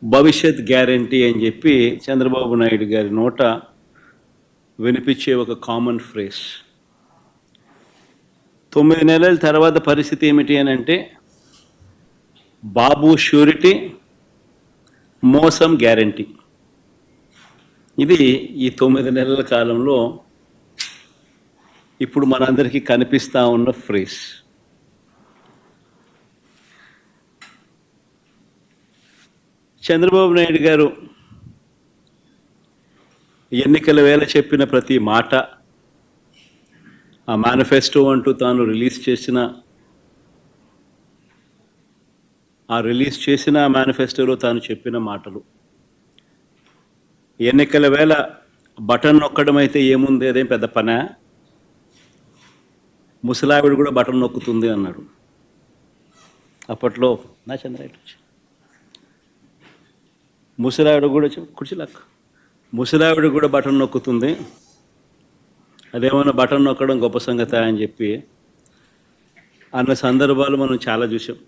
భవిష్యత్ గ్యారంటీ అని చెప్పి చంద్రబాబు నాయుడు గారి నోట వినిపించే ఒక కామన్ ఫ్రేజ్. 9 నెలల తర్వాత పరిస్థితి ఏమిటి అని అంటే బాబు ష్యూరిటీ, మోసం గ్యారంటీ. ఇది ఈ 9 నెలల కాలంలో ఇప్పుడు మనందరికీ కనిపిస్తూ ఉన్న ఫ్రేజ్. చంద్రబాబు నాయుడు గారు ఎన్నికల వేళ చెప్పిన ప్రతి మాట, ఆ మేనిఫెస్టో అంటూ తాను రిలీజ్ చేసిన మేనిఫెస్టోలో తాను చెప్పిన మాటలు, ఎన్నికల వేళ బటన్ నొక్కడం అయితే ఏముంది, అదేం పెద్ద పనా, ముసలావిడ కూడా బటన్ నొక్కుతుంది అన్నాడు అప్పట్లో. నా చంద్రాయుడు ముసలావిడ కూడా కుర్చీలాక్క, ముసలావిడ కూడా బటన్ నొక్కుతుంది, అదేమన్నా బటన్ నొక్కడం గొప్ప సంగతి అని చెప్పి అన్న సందర్భాలు మనం చాలా చూసాం.